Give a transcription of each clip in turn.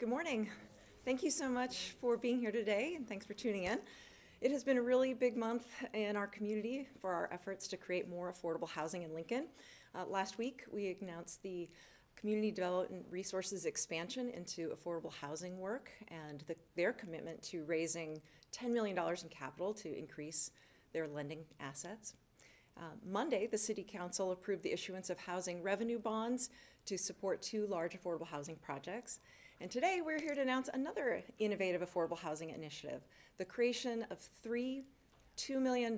Good morning. Thank you so much for being here today, and thanks for tuning in. It has been a really big month in our community for our efforts to create more affordable housing in Lincoln. Last week, we announced the Community Development Resources expansion into affordable housing work and their commitment to raising $10 million in capital to increase their lending assets. Monday, the City Council approved the issuance of housing revenue bonds to support 2 large affordable housing projects. And today, we're here to announce another innovative affordable housing initiative, the creation of 3 $2 million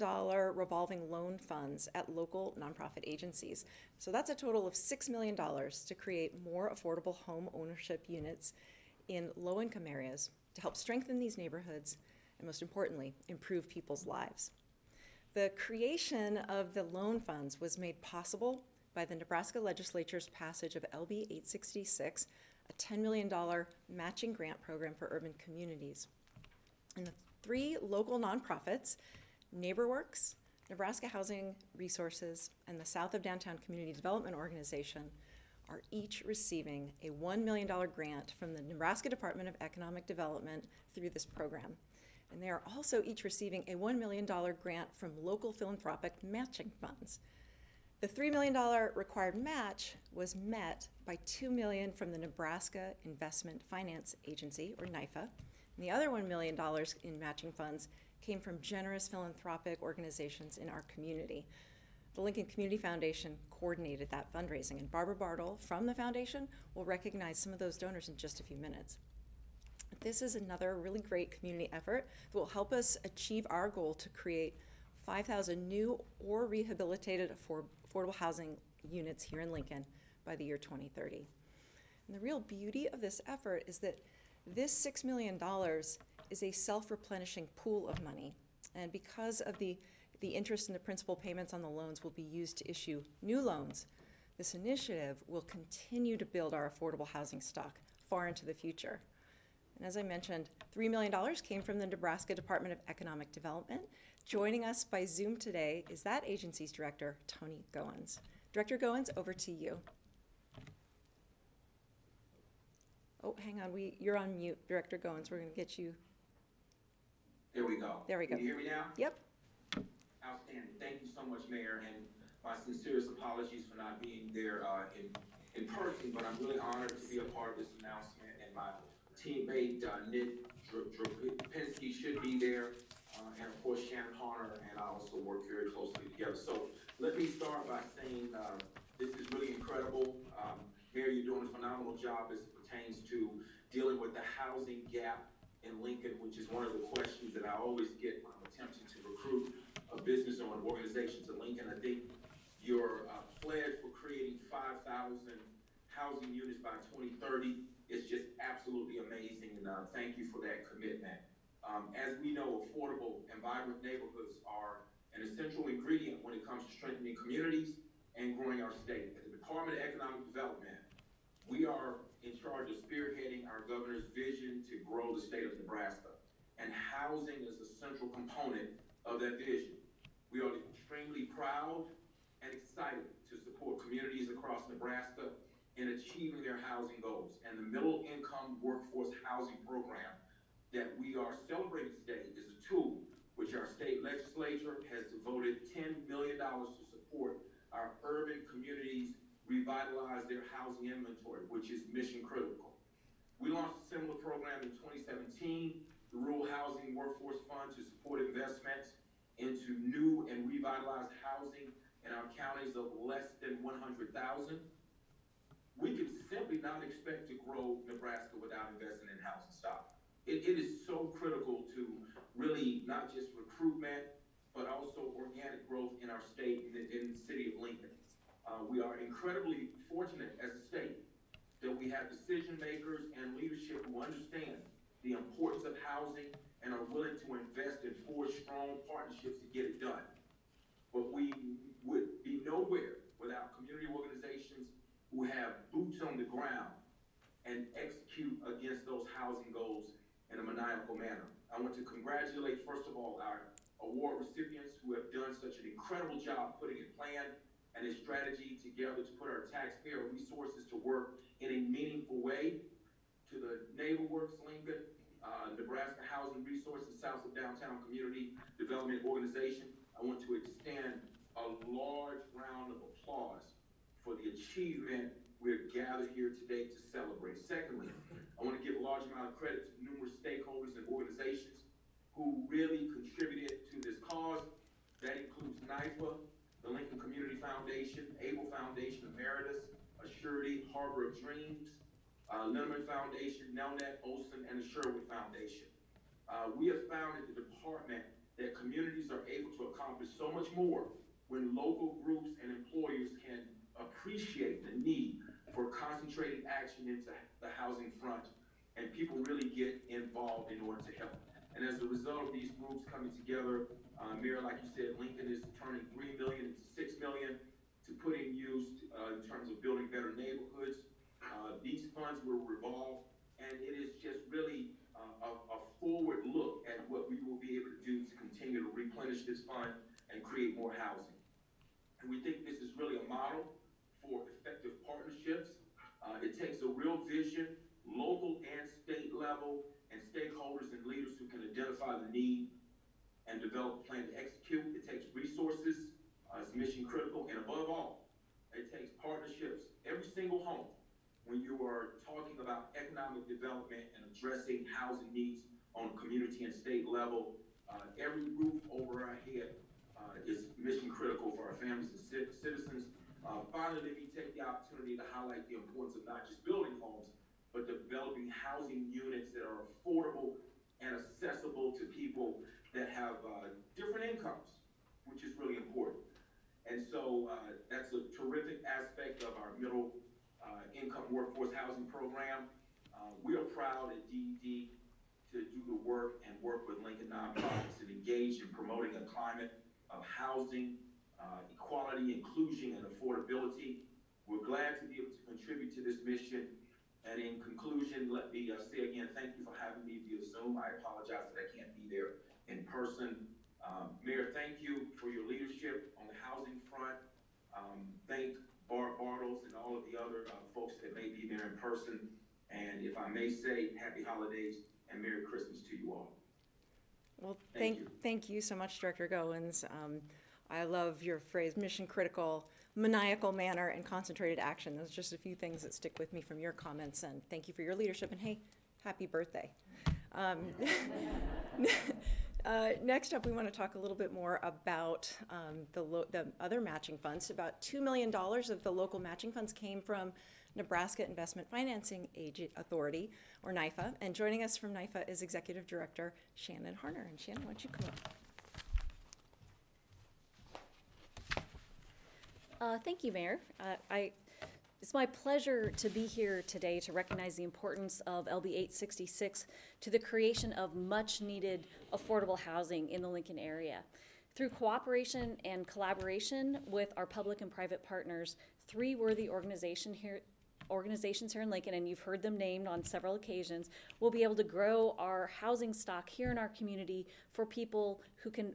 revolving loan funds at local nonprofit agencies. So that's a total of $6 million to create more affordable home ownership units in low-income areas to help strengthen these neighborhoods and, most importantly, improve people's lives. The creation of the loan funds was made possible by the Nebraska legislature's passage of LB 866, a $10 million matching grant program for urban communities. And the 3 local nonprofits, NeighborWorks, Nebraska Housing Resources, and the South of Downtown Community Development Organization are each receiving a $1 million grant from the Nebraska Department of Economic Development through this program. And they are also each receiving a $1 million grant from local philanthropic matching funds. The $3 million required match was met by $2 million from the Nebraska Investment Finance Agency, or NIFA, and the other $1 million in matching funds came from generous philanthropic organizations in our community. The Lincoln Community Foundation coordinated that fundraising, and Barbara Bartle from the foundation will recognize some of those donors in just a few minutes. This is another really great community effort that will help us achieve our goal to create 5,000 new or rehabilitated affordable housing units here in Lincoln by the year 2030. And the real beauty of this effort is that this $6 million is a self-replenishing pool of money. And because of the interest and the principal payments on the loans will be used to issue new loans, this initiative will continue to build our affordable housing stock far into the future. And as I mentioned, $3 million came from the Nebraska Department of Economic Development. Joining us by Zoom today is that agency's director, Tony Goins. Director Goins, over to you. Oh, hang on, you're on mute, Director Goins. We're going to get you. There we go. There we go. Can you hear me now? Yep. Outstanding. Thank you so much, Mayor, and my sincerest apologies for not being there in person, but I'm really honored to be a part of this announcement, and my teammate, Nick Drapinski, should be there, and of course Shannon Harner and I also work very closely together. So let me start by saying this is really incredible. Mayor, you're doing a phenomenal job as it pertains to dealing with the housing gap in Lincoln, which is one of the questions that I always get when I'm attempting to recruit a business or an organization to Lincoln. I think your pledge for creating 5,000 housing units by 2030 is just absolutely amazing, and thank you for that commitment. As we know, affordable and vibrant neighborhoods are an essential ingredient when it comes to strengthening communities and growing our state. At the Department of Economic Development, we are in charge of spearheading our governor's vision to grow the state of Nebraska, and housing is a central component of that vision. We are extremely proud and excited to support communities across Nebraska in achieving their housing goals, and the middle income workforce housing program that we are celebrating today is a tool which our state legislature has devoted $10 million to support our urban communities revitalize their housing inventory, which is mission critical. We launched a similar program in 2017, the Rural Housing Workforce Fund, to support investments into new and revitalized housing in our counties of less than 100,000. We can simply not expect to grow Nebraska without investing in housing stock. It is so critical to really not just recruitment, but also organic growth in our state, in the city of Lincoln. We are incredibly fortunate as a state that we have decision makers and leadership who understand the importance of housing and are willing to invest in forge strong partnerships to get it done. But we would be nowhere without community organizations who have boots on the ground and execute against those housing goals in a maniacal manner. I want to congratulate, first of all, our award recipients who have done such an incredible job putting a plan and a strategy together to put our taxpayer resources to work in a meaningful way. to the NeighborWorks Lincoln, Nebraska Housing Resources, South of Downtown Community Development Organization, I want to extend a large round of applause for the achievement we're gathered here today to celebrate. Secondly, I want to give a large amount of credit to numerous stakeholders and organizations who really contributed to this cause. That includes NIFA, the Lincoln Community Foundation, Able Foundation Emeritus, Assurity, Harbor of Dreams, Linneman Foundation, Nelnet, Olson, and the Sherwood Foundation. We have found at the department that communities are able to accomplish so much more when local groups and employers can appreciate the need for concentrated action into the housing front, and people really get involved in order to help. And as a result of these groups coming together, Mayor, like you said, Lincoln is turning $3 million into $6 million to put in use in terms of building better neighborhoods. These funds will revolve, and it is just really a forward look at what we will be able to do to continue to replenish this fund and create more housing. And we think this is really a model for effective partnerships. It takes a real vision, local and state level, and stakeholders and leaders who can identify the need and develop a plan to execute. It takes resources, it's mission critical, and above all, it takes partnerships. Every single home, when you are talking about economic development and addressing housing needs on a community and state level, every roof over our head is mission critical for our families and citizens. Finally, let me take the opportunity to highlight the importance of not just building homes, but developing housing units that are affordable and accessible to people that have different incomes, which is really important. And so that's a terrific aspect of our middle income workforce housing program. We are proud at DED to do the work and work with Lincoln nonprofits and engage in promoting a climate of housing, equality, inclusion, and affordability. We're glad to be able to contribute to this mission. And in conclusion, let me say again, thank you for having me via Zoom. I apologize that I can't be there in person. Mayor, thank you for your leadership on the housing front. Thank Barb Bartles and all of the other folks that may be there in person. And if I may say, happy holidays and Merry Christmas to you all. Well, thank you so much, Director Goins. I love your phrase, mission critical, maniacal manner, and concentrated action. Those are just a few things that stick with me from your comments, and thank you for your leadership, and hey, happy birthday. Next up, we want to talk a little bit more about the other matching funds. About $2 million of the local matching funds came from Nebraska Investment Financing Authority, or NIFA, and joining us from NIFA is Executive Director Shannon Harner. And Shannon, why don't you come up? Thank you, Mayor. It's my pleasure to be here today to recognize the importance of LB 866 to the creation of much-needed affordable housing in the Lincoln area. Through cooperation and collaboration with our public and private partners, three worthy organizations here in Lincoln, and you've heard them named on several occasions, will be able to grow our housing stock here in our community for people who can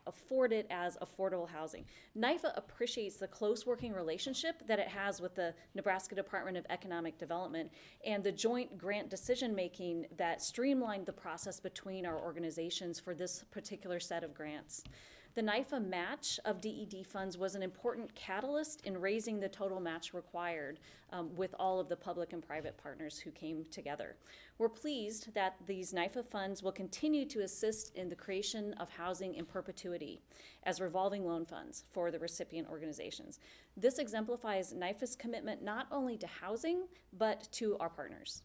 afford it as affordable housing. NIFA appreciates the close working relationship that it has with the Nebraska Department of Economic Development and the joint grant decision-making that streamlined the process between our organizations for this particular set of grants. The NIFA match of DED funds was an important catalyst in raising the total match required with all of the public and private partners who came together. We're pleased that these NIFA funds will continue to assist in the creation of housing in perpetuity as revolving loan funds for the recipient organizations. This exemplifies NIFA's commitment not only to housing, but to our partners.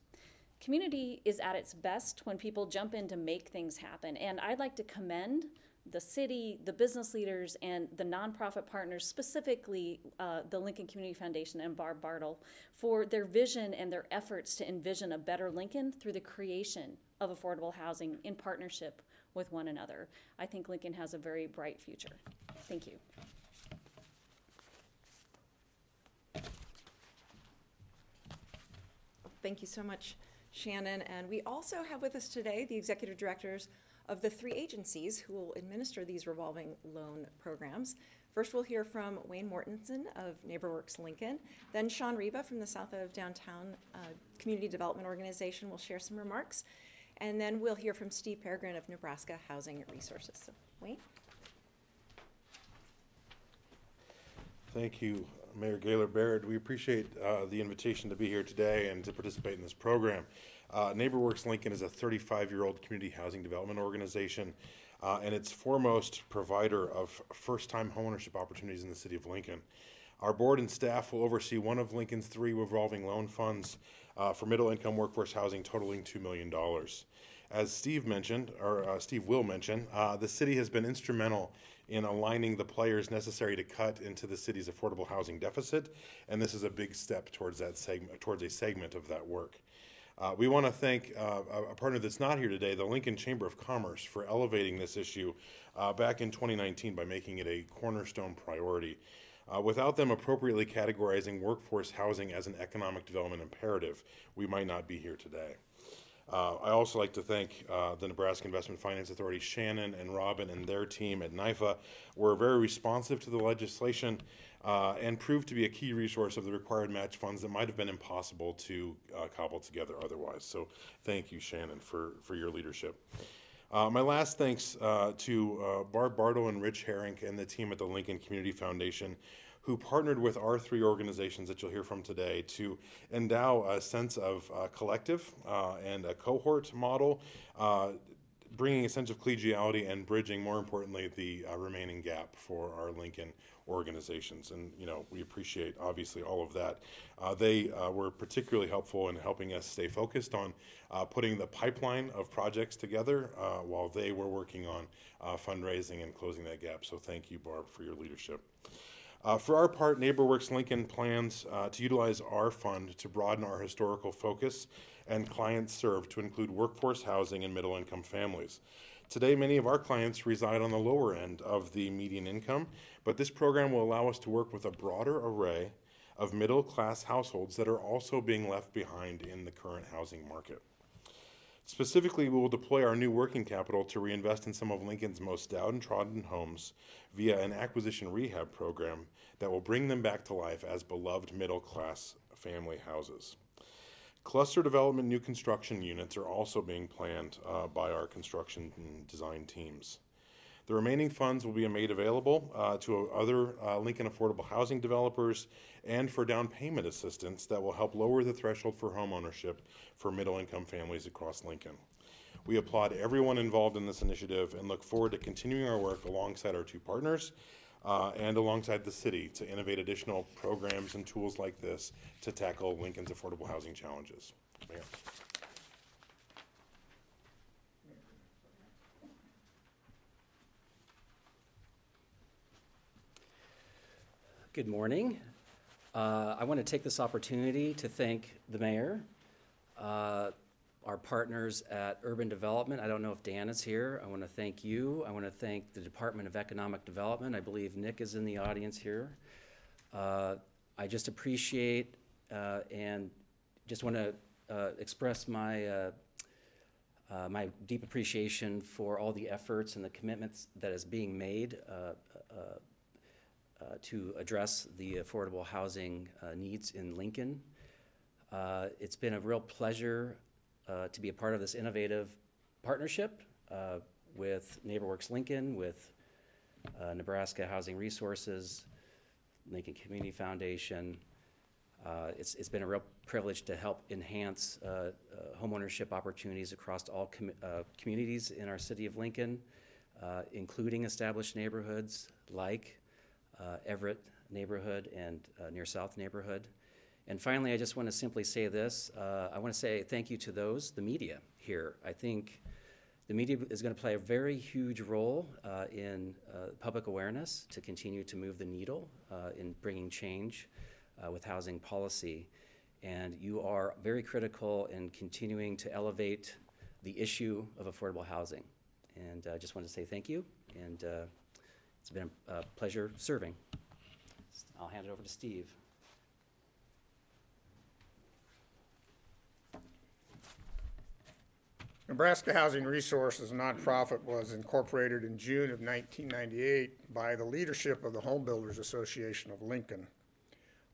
Community is at its best when people jump in to make things happen, and I'd like to commend the city, the business leaders, and the nonprofit partners, specifically the Lincoln Community Foundation and Barb Bartle, for their vision and their efforts to envision a better Lincoln through the creation of affordable housing in partnership with one another. I think Lincoln has a very bright future. Thank you. Thank you so much, Shannon. And we also have with us today the executive directors of the three agencies who will administer these revolving loan programs. First, we'll hear from Wayne Mortensen of NeighborWorks Lincoln. Then Sean Reba from the South of Downtown Community Development Organization will share some remarks. And then we'll hear from Steve Peregrine of Nebraska Housing Resources. So, Wayne? Thank you, Mayor Gaylor Baird. We appreciate the invitation to be here today and to participate in this program. NeighborWorks Lincoln is a 35-year-old community housing development organization and its foremost provider of first-time homeownership opportunities in the city of Lincoln. Our board and staff will oversee one of Lincoln's 3 revolving loan funds for middle-income workforce housing totaling $2 million. As Steve mentioned, or Steve will mention, the city has been instrumental in aligning the players necessary to cut into the city's affordable housing deficit, and this is a big step towards that towards a segment of that work. We want to thank a partner that's not here today, the Lincoln Chamber of Commerce, for elevating this issue back in 2019 by making it a cornerstone priority. Without them appropriately categorizing workforce housing as an economic development imperative, we might not be here today. I also like to thank the Nebraska Investment Finance Authority. Shannon and Robin and their team at NIFA were very responsive to the legislation and proved to be a key resource of the required match funds that might have been impossible to cobble together otherwise. So thank you, Shannon, for your leadership. My last thanks to Barb Bartle and Rich Herink and the team at the Lincoln Community Foundation, who partnered with our 3 organizations that you'll hear from today to endow a sense of collective and a cohort model, bringing a sense of collegiality and bridging, more importantly, the remaining gap for our Lincoln organizations. And, you know, we appreciate, obviously, all of that. They were particularly helpful in helping us stay focused on putting the pipeline of projects together while they were working on fundraising and closing that gap. So thank you, Barb, for your leadership. For our part, NeighborWorks Lincoln plans to utilize our fund to broaden our historical focus and clients served to include workforce housing and middle-income families. Today, many of our clients reside on the lower end of the median income, but this program will allow us to work with a broader array of middle-class households that are also being left behind in the current housing market. Specifically, we will deploy our new working capital to reinvest in some of Lincoln's most downtrodden homes via an acquisition rehab program that will bring them back to life as beloved middle-class family houses. Cluster development new construction units are also being planned by our construction and design teams. The remaining funds will be made available to other Lincoln affordable housing developers and for down payment assistance that will help lower the threshold for homeownership for middle-income families across Lincoln. We applaud everyone involved in this initiative and look forward to continuing our work alongside our 2 partners and alongside the city to innovate additional programs and tools like this to tackle Lincoln's affordable housing challenges. Mayor. Good morning. I want to take this opportunity to thank the mayor, our partners at Urban Development. I don't know if Dan is here. I want to thank you. I want to thank the Department of Economic Development. I believe Nick is in the audience here. I just appreciate and just want to express my my deep appreciation for all the efforts and the commitments that is being made to address the affordable housing needs in Lincoln. It's been a real pleasure to be a part of this innovative partnership with NeighborWorks Lincoln, with Nebraska Housing Resources, Lincoln Community Foundation. It's been a real privilege to help enhance homeownership opportunities across all communities in our city of Lincoln, including established neighborhoods like Everett neighborhood and Near South neighborhood. And finally, I just want to simply say this. I want to say thank you to the media here. I think the media is going to play a very huge role in public awareness to continue to move the needle in bringing change with housing policy. And you are very critical in continuing to elevate the issue of affordable housing. And I just want to say thank you. And it's been a pleasure serving. I'll hand it over to Steve. Nebraska Housing Resources, a nonprofit, was incorporated in June of 1998 by the leadership of the Home Builders Association of Lincoln.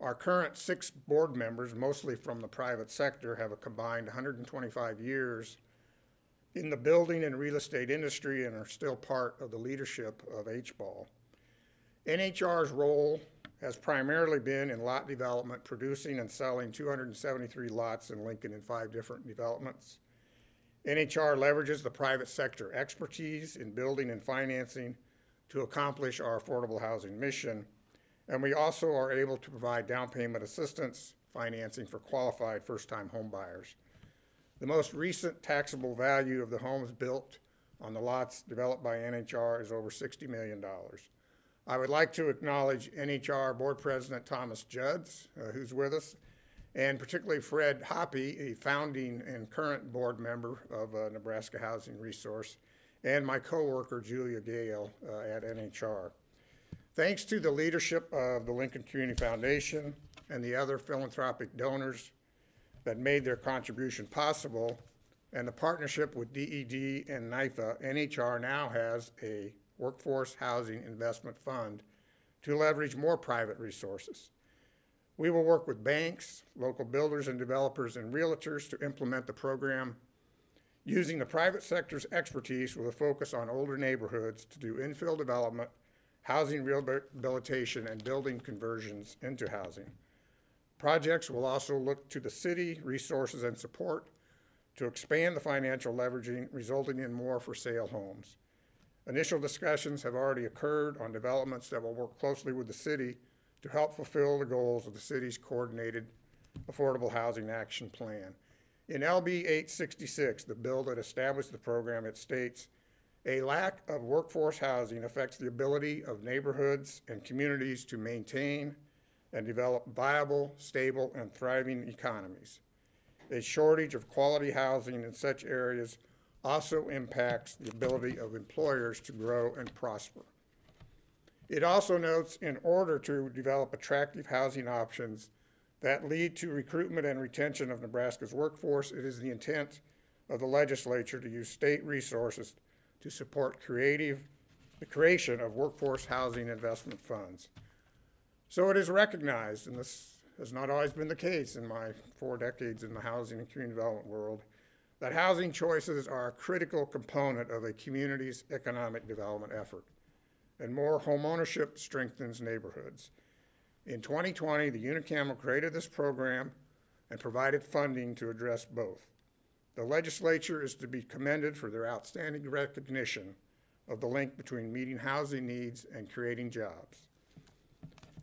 Our current 6 board members, mostly from the private sector, have a combined 125 years in the building and real estate industry and are still part of the leadership of HBAL. NHR's role has primarily been in lot development, producing and selling 273 lots in Lincoln in 5 different developments. NHR leverages the private sector expertise in building and financing to accomplish our affordable housing mission, and we also are able to provide down payment assistance financing for qualified first-time home buyers. The most recent taxable value of the homes built on the lots developed by NHR is over $60 million. I would like to acknowledge NHR Board President Thomas Judds, who's with us, and particularly Fred Hoppy, a founding and current board member of Nebraska Housing Resource, and my coworker Julia Gale at NHR. Thanks to the leadership of the Lincoln Community Foundation and the other philanthropic donors that made their contribution possible, and the partnership with DED and NYFA, NHR now has a Workforce Housing Investment Fund to leverage more private resources. We will work with banks, local builders and developers, and realtors to implement the program using the private sector's expertise with a focus on older neighborhoods to do infill development, housing rehabilitation, and building conversions into housing. Projects will also look to the city resources and support to expand the financial leveraging, resulting in more for sale homes. Initial discussions have already occurred on developments that will work closely with the city to help fulfill the goals of the city's coordinated affordable housing action plan. In LB 866, the bill that established the program, it states, a lack of workforce housing affects the ability of neighborhoods and communities to maintain and develop viable, stable, and thriving economies. A shortage of quality housing in such areas also impacts the ability of employers to grow and prosper. It also notes, in order to develop attractive housing options that lead to recruitment and retention of Nebraska's workforce, it is the intent of the legislature to use state resources to support the creation of workforce housing investment funds. So it is recognized, and this has not always been the case in my 4 decades in the housing and community development world, that housing choices are a critical component of a community's economic development effort, and more homeownership strengthens neighborhoods. In 2020, the unicameral created this program and provided funding to address both. The legislature is to be commended for their outstanding recognition of the link between meeting housing needs and creating jobs.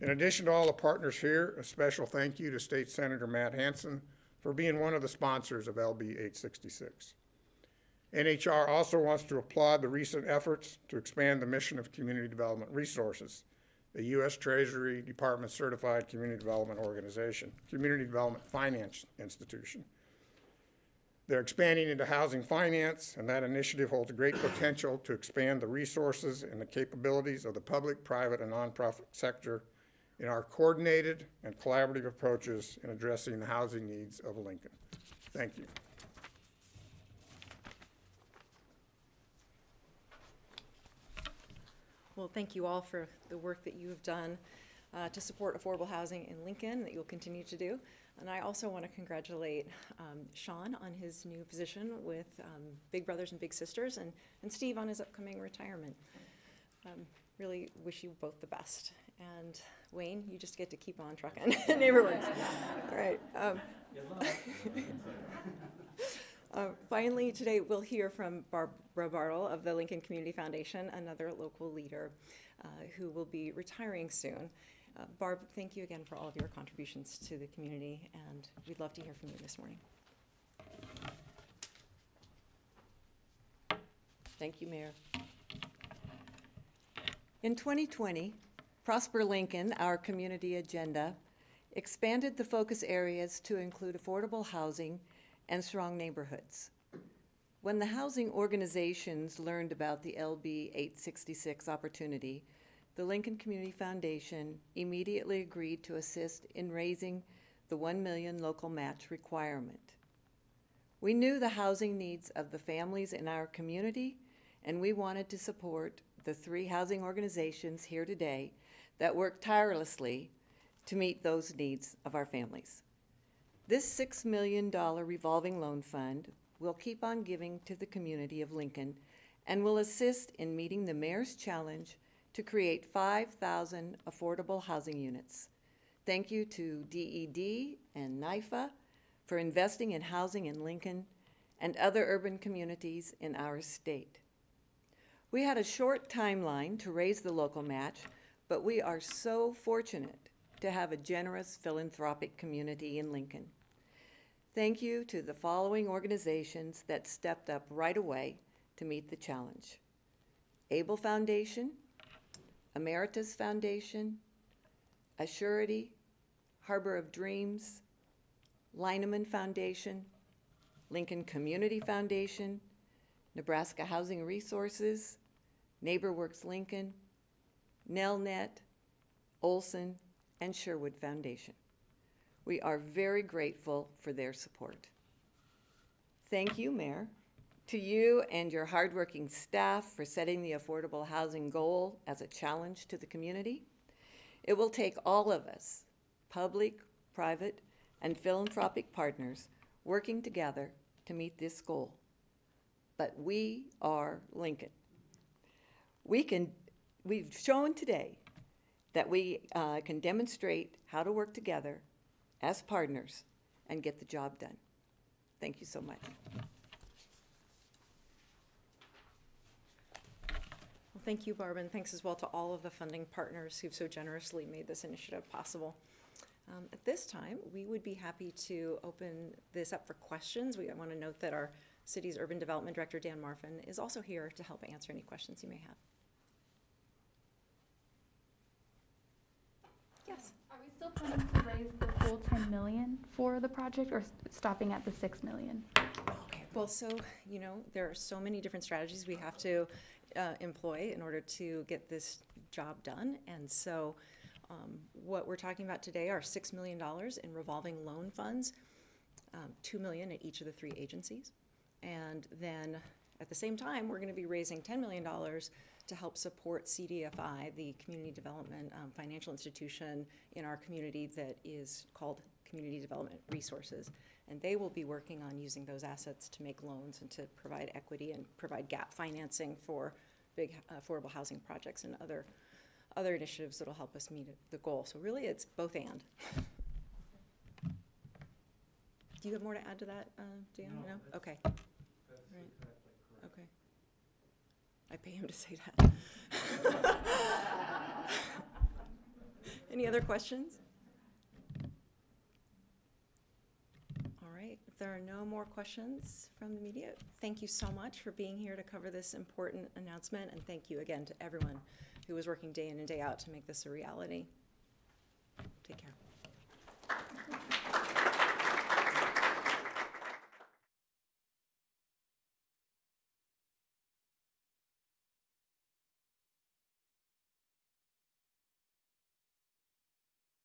In addition to all the partners here, a special thank you to State Senator Matt Hansen for being one of the sponsors of LB 866. NHR also wants to applaud the recent efforts to expand the mission of Community Development Resources, a U.S. Treasury Department certified community development organization, community development finance institution. They're expanding into housing finance, and that initiative holds great potential to expand the resources and the capabilities of the public, private, and nonprofit sector in our coordinated and collaborative approaches in addressing the housing needs of Lincoln. Thank you. Well, thank you all for the work that you have done to support affordable housing in Lincoln, that you'll continue to do. And I also want to congratulate Sean on his new position with Big Brothers and Big Sisters, and Steve on his upcoming retirement. Really wish you both the best. And Wayne, you just get to keep on trucking. Neighborhoods. All right. Finally, today we'll hear from Barbara Bartle of the Lincoln Community Foundation, another local leader who will be retiring soon. Barb, thank you again for all of your contributions to the community, and we'd love to hear from you this morning. Thank you, Mayor. In 2020, Prosper Lincoln, our community agenda, expanded the focus areas to include affordable housing and strong neighborhoods. When the housing organizations learned about the LB 866 opportunity, the Lincoln Community Foundation immediately agreed to assist in raising the $1 million local match requirement. We knew the housing needs of the families in our community, and we wanted to support the 3 housing organizations here today that work tirelessly to meet those needs of our families. This $6 million revolving loan fund will keep on giving to the community of Lincoln and will assist in meeting the mayor's challenge to create 5,000 affordable housing units. Thank you to DED and NYFA for investing in housing in Lincoln and other urban communities in our state. We had a short timeline to raise the local match, but we are so fortunate to have a generous philanthropic community in Lincoln. Thank you to the following organizations that stepped up right away to meet the challenge: Able Foundation, Emeritus Foundation, Assurity, Harbor of Dreams, Lineman Foundation, Lincoln Community Foundation, Nebraska Housing Resources, NeighborWorks Lincoln, Nelnet, Olson, and Sherwood Foundation. We are very grateful for their support. Thank you, Mayor, to you and your hardworking staff for setting the affordable housing goal as a challenge to the community. It will take all of us, public, private, and philanthropic partners, working together to meet this goal. But we are Lincoln. We've shown today that we can demonstrate how to work together as partners and get the job done. Thank you so much. Well, thank you, Barb, and thanks as well to all of the funding partners who've so generously made this initiative possible. At this time, we would be happy to open this up for questions. I want to note that our city's Urban Development Director, Dan Marfin, is also here to help answer any questions you may have. Yes. Are we still planning to raise the full 10 million for the project, or stopping at the 6 million? Okay, well, so, there are so many different strategies we have to employ in order to get this job done. And so what we're talking about today are $6 million in revolving loan funds, $2 million at each of the 3 agencies. And then at the same time, we're going to be raising $10 million to help support CDFI, the community development financial institution in our community that is called Community Development Resources. And they will be working on using those assets to make loans and to provide equity and provide gap financing for big affordable housing projects and other initiatives that will help us meet the goal. So really, it's both and. Do you have more to add to that, Dan? No? Okay. Right. Okay. I pay him to say that. Any other questions? All right. If there are no more questions from the media, thank you so much for being here to cover this important announcement, and thank you again to everyone who was working day in and day out to make this a reality. Take care.